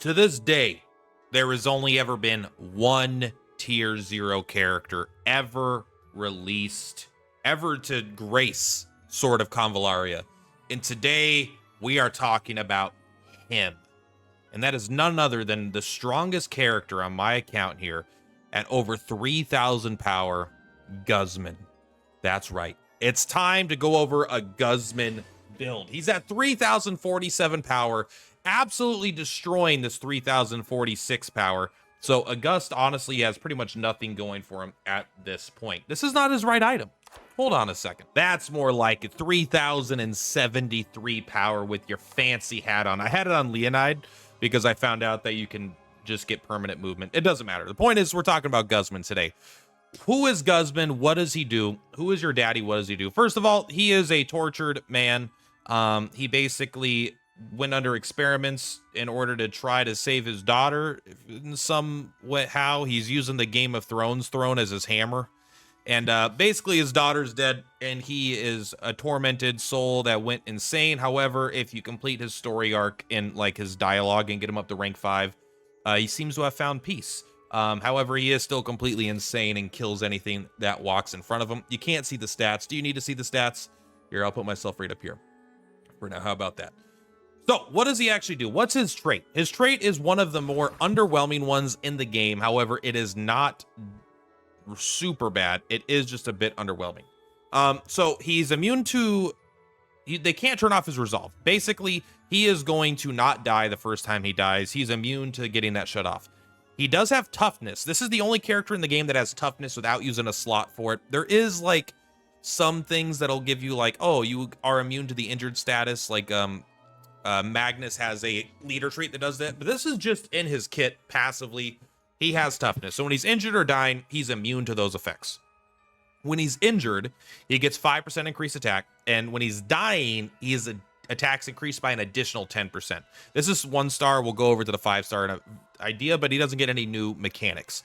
To this day, there has only ever been one tier 0 character ever released, ever to grace Sword of Convallaria. And today, we are talking about him. And that is none other than the strongest character on my account here at over 3,000 power, Guzman. That's right. It's time to go over a Guzman build. He's at 3,047 power, absolutely destroying this 3,046 power. So August honestly has pretty much nothing going for him at this point. This is not his right item. Hold on a second. That's more like it. 3,073 power with your fancy hat on. I had it on Leonide because I found out that you can just get permanent movement. It doesn't matter. The point is we're talking about Guzman today. Who is Guzman? What does he do? Who is your daddy? What does he do? First of all, he is a tortured man. He basically went under experiments in order to try to save his daughter in some way. How he's using the Game of Thrones throne as his hammer. And basically his daughter's dead and he is a tormented soul that went insane. However, if you complete his story arc in like his dialogue and get him up to rank 5, he seems to have found peace. However, he is still completely insane and kills anything that walks in front of him. You can't see the stats. Do you need to see the stats? Here, I'll put myself right up here for now. How about that? So what does he actually do? What's his trait? His trait is one of the more underwhelming ones in the game. However, it is not super bad. It is just a bit underwhelming. So he's immune to, they can't turn off his resolve. Basically, he is going to not die the first time he dies. He's immune to getting that shut off. He does have toughness. This is the only character in the game that has toughness without using a slot for it. There is like some things that'll give you like, oh, you are immune to the injured status. Like Magnus has a leader trait that does that, but this is just in his kit passively. He has toughness. So when he's injured or dying, he's immune to those effects. When he's injured, he gets 5% increased attack. And when he's dying, his attacks increased by an additional 10%. This is 1-star. We'll go over to the 5-star idea, but he doesn't get any new mechanics.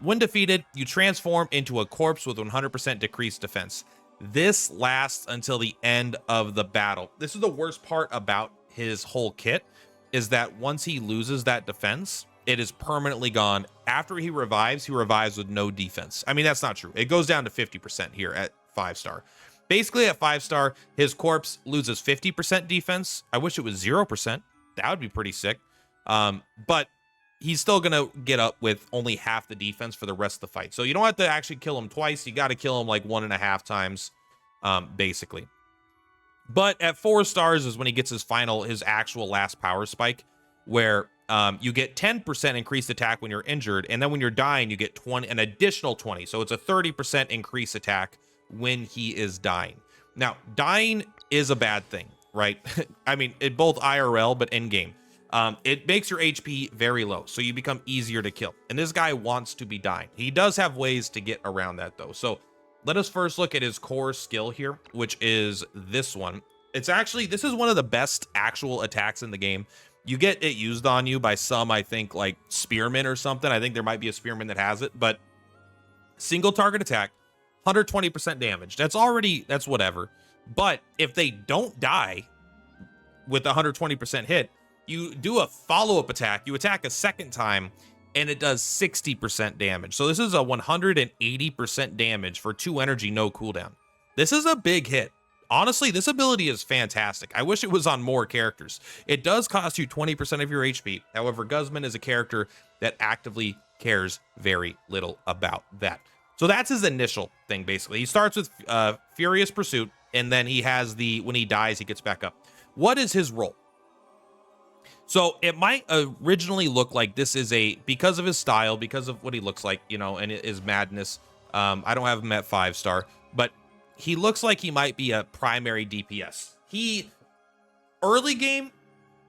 When defeated, you transform into a corpse with 100% decreased defense. This lasts until the end of the battle. This is the worst part about his whole kit, is that once he loses that defense, it is permanently gone. After he revives with no defense. I mean, that's not true. It goes down to 50% here at 5-star. Basically, at 5-star, his corpse loses 50% defense. I wish it was 0%. That would be pretty sick. But he's still going to get up with only half the defense for the rest of the fight. So you don't have to actually kill him twice. You got to kill him like 1.5 times, basically. But at 4 stars is when he gets his actual last power spike, where you get 10% increased attack when you're injured, and then when you're dying, you get an additional 20. So it's a 30% increased attack when he is dying. Now, dying is a bad thing, right? I mean, it both IRL, but in game. It makes your HP very low, so you become easier to kill. And this guy wants to be dying. He does have ways to get around that, though. So let us first look at his core skill here, which is this one. It's actually, this is one of the best actual attacks in the game. You get it used on you by some, I think, like spearmen or something. I think there might be a spearman that has it, but single target attack, 120% damage. That's whatever. But if they don't die with 120% hit, you do a follow-up attack. You attack a second time, and it does 60% damage. So this is a 180% damage for 2 energy, no cooldown. This is a big hit. Honestly, this ability is fantastic. I wish it was on more characters. It does cost you 20% of your HP. However, Guzman is a character that actively cares very little about that. So that's his initial thing, basically. He starts with Furious Pursuit, and then he has when he dies, he gets back up. What is his role? So it might originally look like this is because of his style, because of what he looks like, you know, and his madness. I don't have him at 5-star, but he looks like he might be a primary DPS. Early game,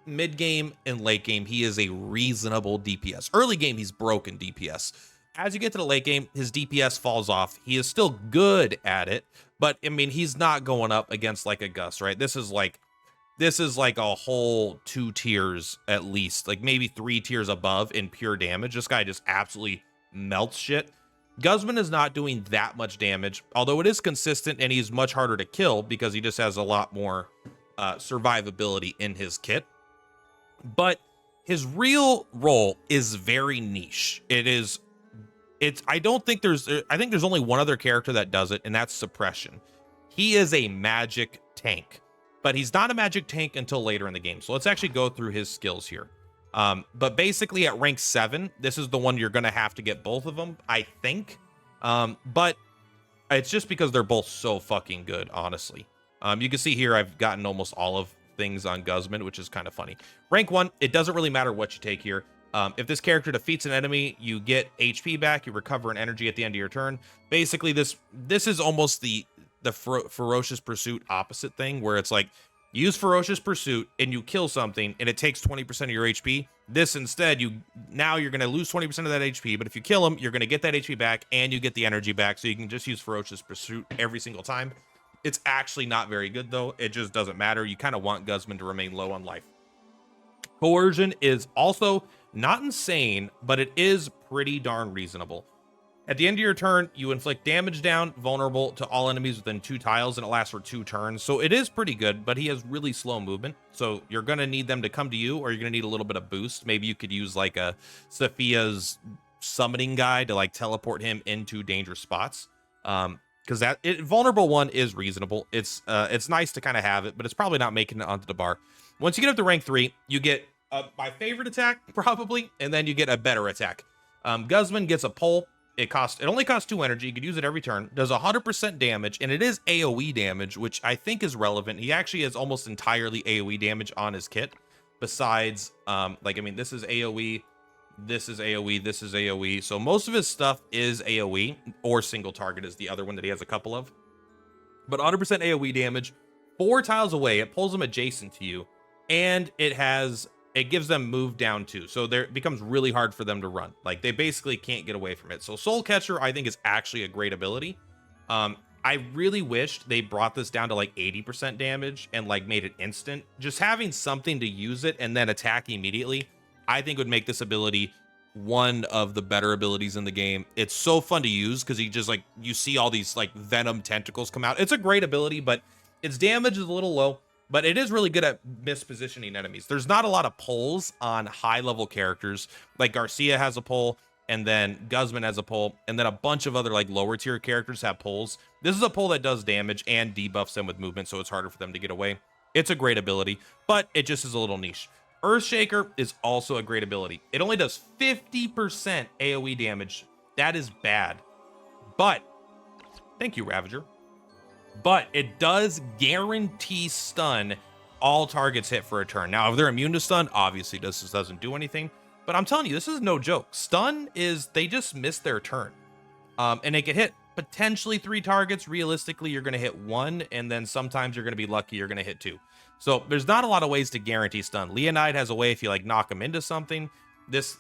mid game, and late game, he is a reasonable DPS. Early game, he's broken DPS. As you get to the late game, his DPS falls off. He is still good at it, but I mean, he's not going up against like a Gus, right? This is like a whole 2 tiers at least, like maybe 3 tiers above in pure damage. This guy just absolutely melts shit. Guzman is not doing that much damage, although it is consistent and he's much harder to kill because he just has a lot more survivability in his kit. But His real role is very niche. I don't think I think there's only one other character that does it, and that's suppression. He is a magic tank, but he's not a magic tank until later in the game. So let's actually go through his skills here. But basically at rank 7, this is the one you're going to have to get both of them, I think. But it's just because they're both so fucking good, honestly. You can see here I've gotten almost all of things on Guzman, which is kind of funny. Rank 1, it doesn't really matter what you take here. If this character defeats an enemy, you get HP back, you recover an energy at the end of your turn. Basically, this is almost the Ferocious Pursuit opposite thing, where it's like, you use Ferocious Pursuit and you kill something and it takes 20% of your HP. This instead, now you're going to lose 20% of that HP, but if you kill him, you're going to get that HP back and you get the energy back, so you can just use Ferocious Pursuit every single time. It's actually not very good, though. It just doesn't matter. You kind of want Guzman to remain low on life. Coercion is also not insane, but it is pretty darn reasonable. At the end of your turn, you inflict damage down, vulnerable to all enemies within 2 tiles, and it lasts for 2 turns. So it is pretty good, but he has really slow movement. So you're going to need them to come to you, or you're going to need a little bit of boost. Maybe you could use like a Sophia's summoning guy to like teleport him into dangerous spots. Because vulnerable 1 is reasonable. It's nice to kind of have it, but it's probably not making it onto the bar. Once you get up to rank 3, you get my favorite attack, probably, and then you get a better attack. Guzman gets a pole. It only costs 2 energy. You could use it every turn. Does 100% damage, and it is AoE damage, which I think is relevant. He actually has almost entirely AoE damage on his kit. Besides, this is AoE, this is AoE, this is AoE. So most of his stuff is AoE, or single target is the other one that he has a couple of. But 100% AoE damage, 4 tiles away, it pulls them adjacent to you, and it gives them move down too. So it becomes really hard for them to run. Like, they basically can't get away from it. So Soul Catcher, I think, is actually a great ability. I really wished they brought this down to like 80% damage and like made it instant. Just having something to use it and then attack immediately, I think would make this ability one of the better abilities in the game. It's so fun to use because you see all these like venom tentacles come out. It's a great ability, but its damage is a little low. But it is really good at mispositioning enemies. There's not a lot of pulls on high-level characters. Like Garcia has a pull, and then Guzman has a pull, and then a bunch of other like lower-tier characters have pulls. This is a pull that does damage and debuffs them with movement, so it's harder for them to get away. It's a great ability, but it just is a little niche. Earthshaker is also a great ability. It only does 50% AoE damage. That is bad. But, thank you, Ravager. But it does guarantee stun all targets hit for a turn. Now, if they're immune to stun, obviously this doesn't do anything. But I'm telling you, this is no joke. Stun is, they just miss their turn. And they can hit potentially 3 targets. Realistically, you're going to hit 1, and then sometimes you're going to be lucky, you're going to hit 2. So there's not a lot of ways to guarantee stun. Leonide has a way if you like knock him into something. This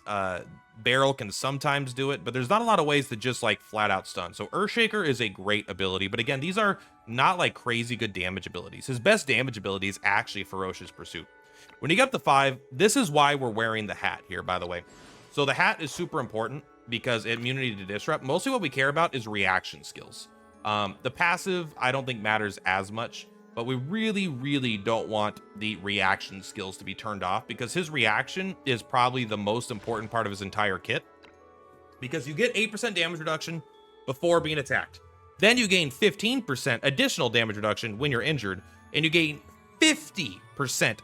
barrel can sometimes do it, but there's not a lot of ways to just like flat out stun. So Earthshaker is a great ability, but again, these are not like crazy good damage abilities. His best damage ability is actually Ferocious Pursuit. When you get up to 5, this is why we're wearing the hat here, by the way. So the hat is super important because immunity to disrupt. Mostly what we care about is reaction skills. The passive, I don't think matters as much, but we really, really don't want the reaction skills to be turned off because his reaction is probably the most important part of his entire kit, because you get 8% damage reduction before being attacked. Then you gain 15% additional damage reduction when you're injured, and you gain 50%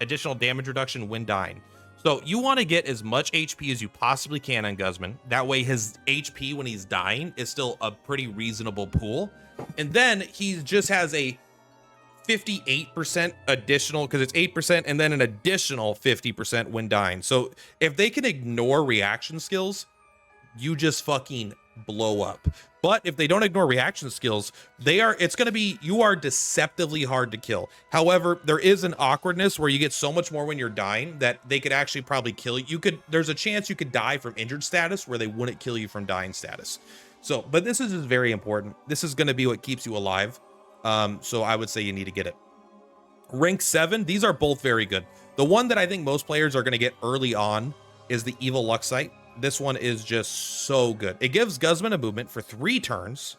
additional damage reduction when dying. So you want to get as much HP as you possibly can on Guzman. That way his HP when he's dying is still a pretty reasonable pool. And then he just has a 58% additional, because it's 8%, and then an additional 50% when dying. So if they can ignore reaction skills, you just fucking blow up. But if they don't ignore reaction skills, you are deceptively hard to kill. However, there is an awkwardness where you get so much more when you're dying that they could actually probably kill you. There's a chance you could die from injured status where they wouldn't kill you from dying status. So, but this is just very important. This is going to be what keeps you alive. So I would say you need to get it. Rank 7, these are both very good. The one that I think most players are going to get early on is the Evil Luxite. This one is just so good. It gives Guzman a movement for 3 turns.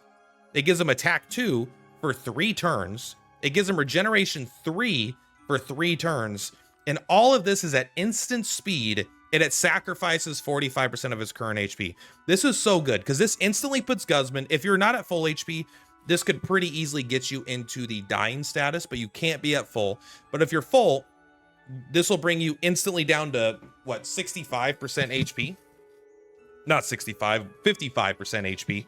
It gives him attack 2 for 3 turns. It gives him regeneration 3 for 3 turns. And all of this is at instant speed and it sacrifices 45% of his current HP. This is so good because this instantly puts Guzman, if you're not at full HP, this could pretty easily get you into the dying status, but you can't be at full. But if you're full, this will bring you instantly down to what, 65% HP? Not 65, 55% HP.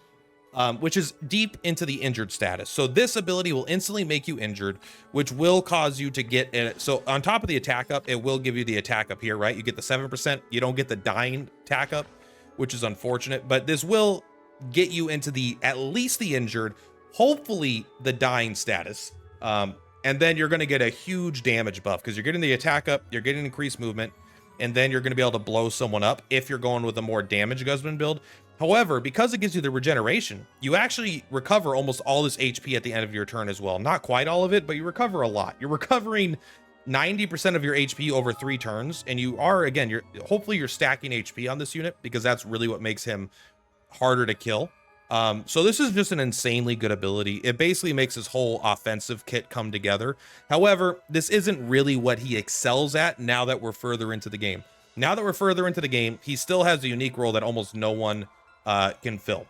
Which is deep into the injured status. So this ability will instantly make you injured, which will cause you to get it. So on top of the attack up, it will give you the attack up here, right? You get the 7%. You don't get the dying attack up, which is unfortunate, but this will get you into the, at least the injured, hopefully the dying status. And then you're going to get a huge damage buff because you're getting the attack up, you're getting increased movement, and then you're going to be able to blow someone up if you're going with a more damage Guzman build. However, because it gives you the regeneration, you actually recover almost all this HP at the end of your turn as well. Not quite all of it, but you recover a lot. You're recovering 90% of your HP over 3 turns, and you are, again, hopefully you're stacking HP on this unit because that's really what makes him harder to kill. So this is just an insanely good ability. It basically makes his whole offensive kit come together. However, this isn't really what he excels at now that we're further into the game. Now that we're further into the game, he still has a unique role that almost no one can fill.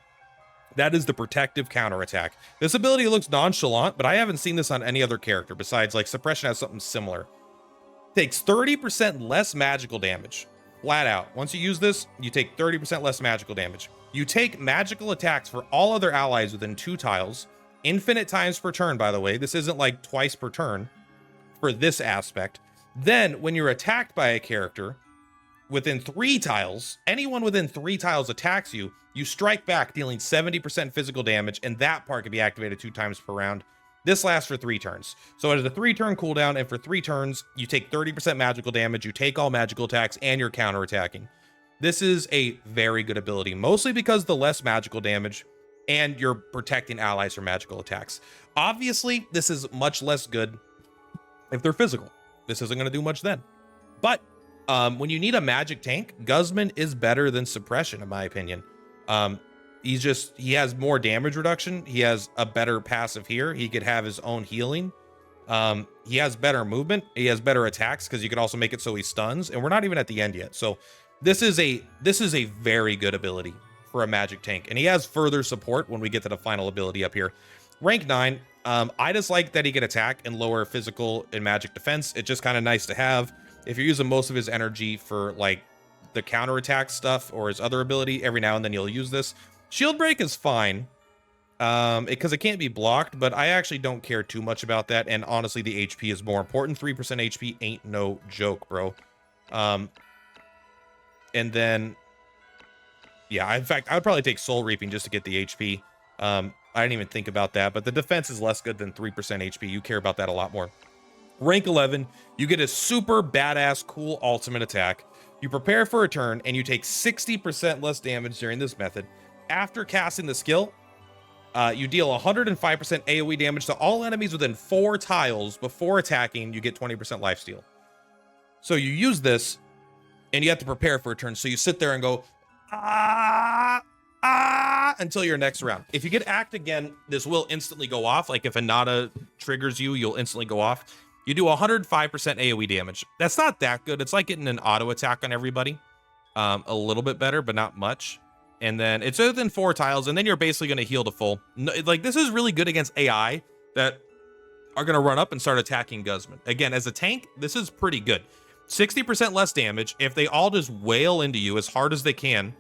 That is the protective counterattack. This ability looks nonchalant, but I haven't seen this on any other character besides like Suppression has something similar. Takes 30% less magical damage. Flat out. Once you use this, you take 30% less magical damage. You take magical attacks for all other allies within 2 tiles. Infinite times per turn, by the way. This isn't like twice per turn for this aspect. Then, when you're attacked by a character within 3 tiles, anyone within 3 tiles attacks you, you strike back, dealing 70% physical damage, and that part can be activated 2 times per round. This lasts for 3 turns. So it is a 3-turn cooldown, and for 3 turns, you take 30% magical damage, you take all magical attacks, and you're counterattacking. This is a very good ability, mostly because the less magical damage, and you're protecting allies from magical attacks. Obviously, this is much less good if they're physical. This isn't going to do much then. But when you need a magic tank, Guzman is better than Suppression, in my opinion. He has more damage reduction. He has a better passive here. He could have his own healing. He has better movement. He has better attacks because you can also make it so he stuns. And we're not even at the end yet. So this is a very good ability for a magic tank. And he has further support when we get to the final ability up here. Rank 9. I just like that he can attack and lower physical and magic defense. It's just kind of nice to have. If you're using most of his energy for like the counterattack stuff or his other ability, every now and then you'll use this. Shield break is fine because it can't be blocked, but I actually don't care too much about that. And honestly, the HP is more important. 3% HP ain't no joke, bro. And then, yeah, in fact, I would probably take Soul Reaping just to get the HP. I didn't even think about that, but the defense is less good than 3% HP. You care about that a lot more. Rank 11, you get a super badass, cool ultimate attack. You prepare for a turn, and you take 60% less damage during this method. After casting the skill, you deal 105% AoE damage to all enemies within 4 tiles. Before attacking, you get 20% lifesteal. So you use this, and you have to prepare for a turn. So you sit there and go, until your next round. If you get act again, this will instantly go off. Like if Anata triggers you, you'll instantly go off. You do 105% AoE damage. That's not that good. It's like getting an auto attack on everybody. A little bit better, but not much. And then it's within 4 tiles, and then you're basically going to heal to full. Like, this is really good against AI that are going to run up and start attacking Guzman. Again, as a tank, this is pretty good. 60% less damage. If they all just wail into you as hard as they can,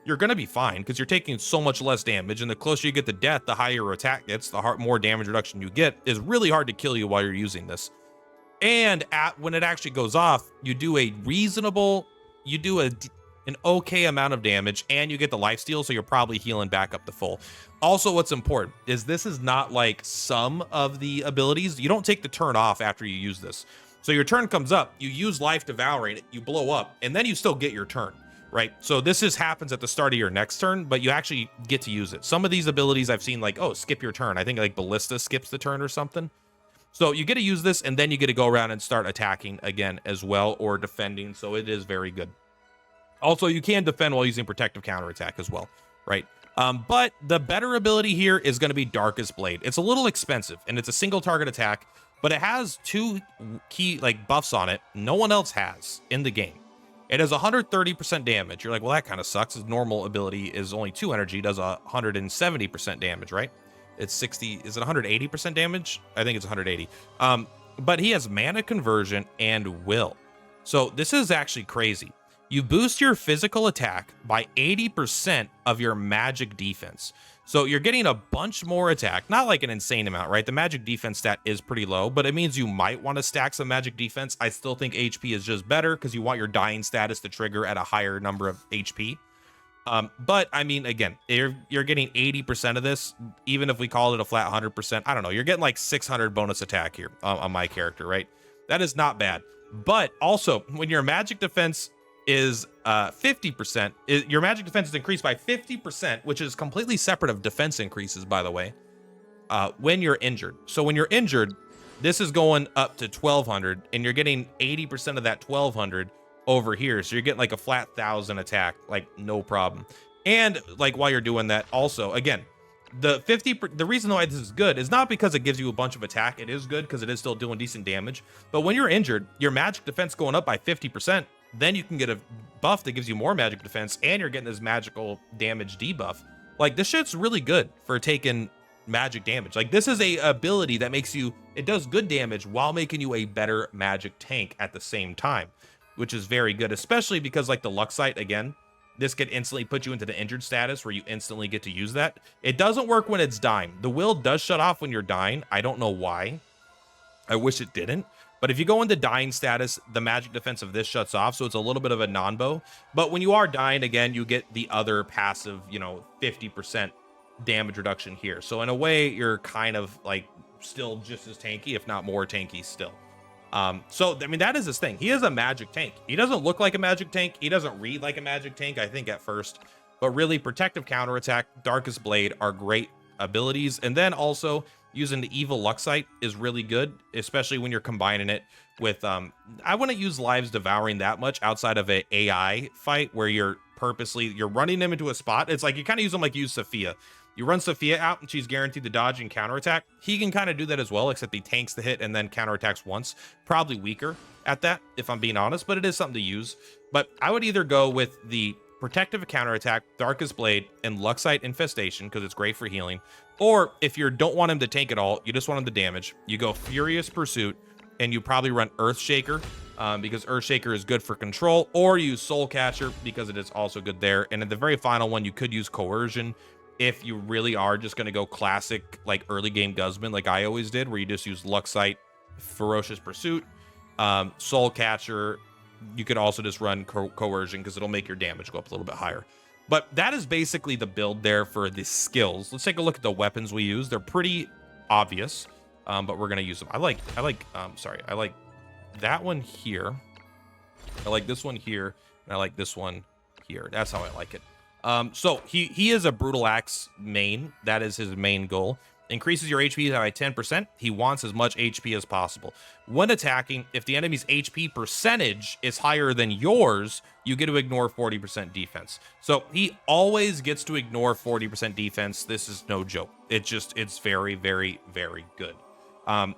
you're going to be fine because you're taking so much less damage. And the closer you get to death, the higher your attack gets, the more damage reduction you get. Is really hard to kill you while you're using this. And when it actually goes off, you do a reasonable, an okay amount of damage, and you get the lifesteal, so you're probably healing back up to full. Also, what's important is this is not like some of the abilities. You don't take the turn off after you use this. So your turn comes up, you use Life Devouring, you blow up, and then you still get your turn, right? So this happens at the start of your next turn, but you actually get to use it. Some of these abilities I've seen like, oh, skip your turn. I think like Ballista skips the turn or something. So you get to use this, and then you get to go around and start attacking again as well, or defending. So it is very good. Also, you can defend while using protective counterattack as well, right? But the better ability here is going to be Darkest Blade. It's a little expensive, and it's a single target attack, but it has 2 key like buffs on it no one else has in the game. It does 130% damage. You're like, well, that kind of sucks. His normal ability is only 2 energy, does 170% damage, right? It's 60. Is it 180% damage? I think it's 180. But he has mana conversion and will. So this is actually crazy. You boost your physical attack by 80% of your magic defense. So you're getting a bunch more attack, not like an insane amount, right? The magic defense stat is pretty low, but it means you might want to stack some magic defense. I still think HP is just better because you want your dying status to trigger at a higher number of HP. But I mean, again, you're getting 80% of this, even if we call it a flat 100%. I don't know. You're getting like 600 bonus attack here on my character, right? That is not bad. But also, when your magic defense is 50%, your magic defense is increased by 50%, which is completely separate of defense increases, by the way, when you're injured. So when you're injured, this is going up to 1200, and you're getting 80% of that 1200 over here. So you're getting like a flat 1000 attack, like no problem. And like while you're doing that, also, again, the reason why this is good is not because it gives you a bunch of attack. It is good because it is still doing decent damage. But when you're injured, your magic defense going up by 50%, then you can get a buff that gives you more magic defense, and you're getting this magical damage debuff. Like, this shit's really good for taking magic damage. Like, this is a ability that makes you, it does good damage while making you a better magic tank at the same time, which is very good, especially because like the Luxite, again, this could instantly put you into the injured status where you instantly get to use that. It doesn't work when it's dying. The will does shut off when you're dying. I don't know why. I wish it didn't. But if you go into dying status, the magic defense of this shuts off, so it's a little bit of a non-bow. But when you are dying, again, you get the other passive, 50% damage reduction here. So in a way, you're kind of like still just as tanky, if not more tanky still. So, I mean, that is his thing. He is a magic tank. He doesn't look like a magic tank. He doesn't read like a magic tank, I think, at first. But really, Protective Counterattack, Darkest Blade are great abilities. And then also, using the Evil Luxite is really good, especially when you're combining it with, I wouldn't use Lives Devouring that much outside of an AI fight where you're running them into a spot. It's like you kind of use them like you use Sophia. You run Sophia out and she's guaranteed to dodge and counterattack. He can kind of do that as well, except he tanks the hit and then counterattacks once. Probably weaker at that, if I'm being honest, but it is something to use. But I would either go with the Protective Counterattack, Darkest Blade, and Luxite Infestation, because it's great for healing. Or if you don't want him to tank at all, you just want him to damage, you go Furious Pursuit, and you probably run Earthshaker, because Earthshaker is good for control, or use Soul Catcher, because it is also good there. And at the very final one, you could use Coercion, if you really are just going to go classic, like early game Guzman, like I always did, where you just use Luxite, Ferocious Pursuit, Soul Catcher. You could also just run Coercion because it'll make your damage go up a little bit higher. But that is basically the build there for the skills. Let's take a look at the weapons we use. They're pretty obvious, but we're going to use them. I like that one here. I like this one here, and I like this one here. That's how I like it. So he is a Brutal Axe main. That is his main goal. Increases your HP by 10%. He wants as much HP as possible. When attacking, if the enemy's HP percentage is higher than yours, you get to ignore 40% defense. So he always gets to ignore 40% defense. This is no joke. It's very, very, very good.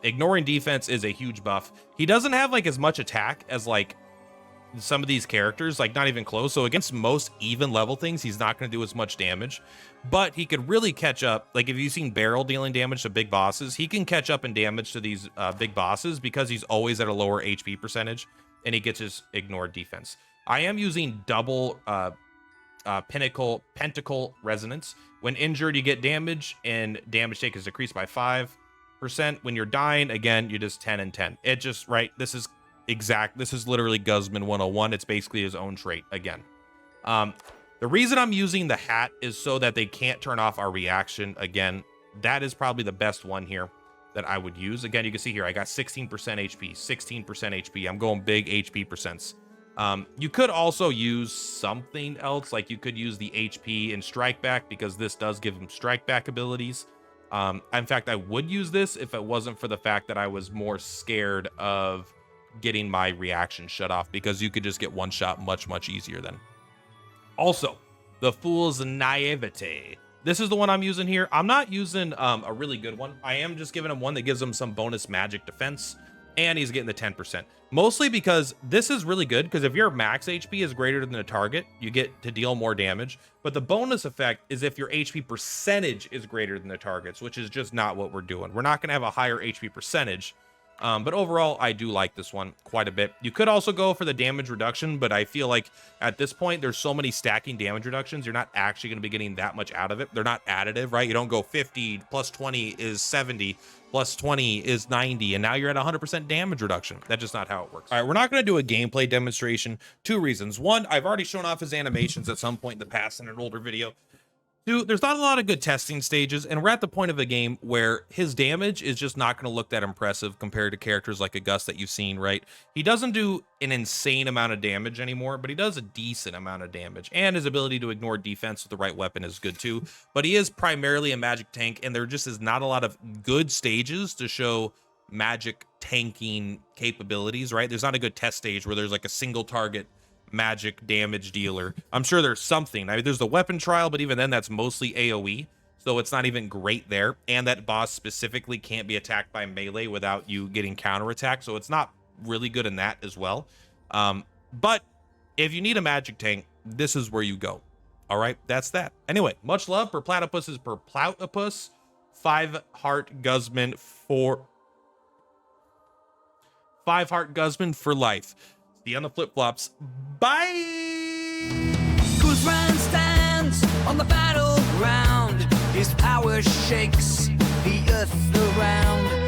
Ignoring defense is a huge buff. He doesn't have like as much attack as like some of these characters, like not even close. So against most even level things, he's not going to do as much damage, but he could really catch up. Like if you've seen Barrel dealing damage to big bosses, he can catch up in damage to these big bosses because he's always at a lower HP percentage and he gets his ignored defense. I am using double Pentacle Resonance. When injured, you get damage and damage take is decreased by 5%. When you're dying, again, you just 10 and 10. It just, right, this is literally Guzman 101. It's basically his own trait again. The reason I'm using the hat is so that they can't turn off our reaction. Again, that is probably the best one here that I would use. Again, you can see here, I got 16% HP, 16% HP. I'm going big HP percents. You could also use something else, like you could use the HP and Strike Back because this does give him Strike Back abilities. In fact, I would use this if it wasn't for the fact that I was more scared of getting my reaction shut off, because you could just get one shot much easier then. Also, the Fool's Naivete. This is the one I'm using here. I'm not using a really good one. I am just giving him one that gives him some bonus magic defense. and he's getting the 10%. Mostly because this is really good, because if your max HP is greater than the target, you get to deal more damage. But the bonus effect is if your HP percentage is greater than the target's, which is just not what we're doing. We're not going to have a higher HP percentage. But overall, I do like this one quite a bit. You could also go for the damage reduction, but I feel like at this point, there's so many stacking damage reductions, you're not actually going to be getting that much out of it. They're not additive, right? You don't go 50 plus 20 is 70 plus 20 is 90, and now you're at 100% damage reduction. That's just not how it works. All right, we're not going to do a gameplay demonstration. 2 reasons. 1, I've already shown off his animations at some point in the past in an older video. 2, there's not a lot of good testing stages, and we're at the point of the game where his damage is just not going to look that impressive compared to characters like a Gus that you've seen, right? He doesn't do an insane amount of damage anymore, but he does a decent amount of damage, and his ability to ignore defense with the right weapon is good too. But he is primarily a magic tank, and there just is not a lot of good stages to show magic tanking capabilities, right? There's not a good test stage where there's like a single target magic damage dealer. I'm sure there's something. I mean, there's the weapon trial, but even then that's mostly AoE, so it's not even great there. And that boss specifically can't be attacked by melee without you getting counterattack, so it's not really good in that as well. But if you need a magic tank, this is where you go. All right, that's that. Anyway, much love. Purplatypus is Purplatypus. 5-heart Guzman for 5-heart Guzman for life. See you on the flip-flops. Bye! Guzman stands on the battleground. His power shakes the earth around.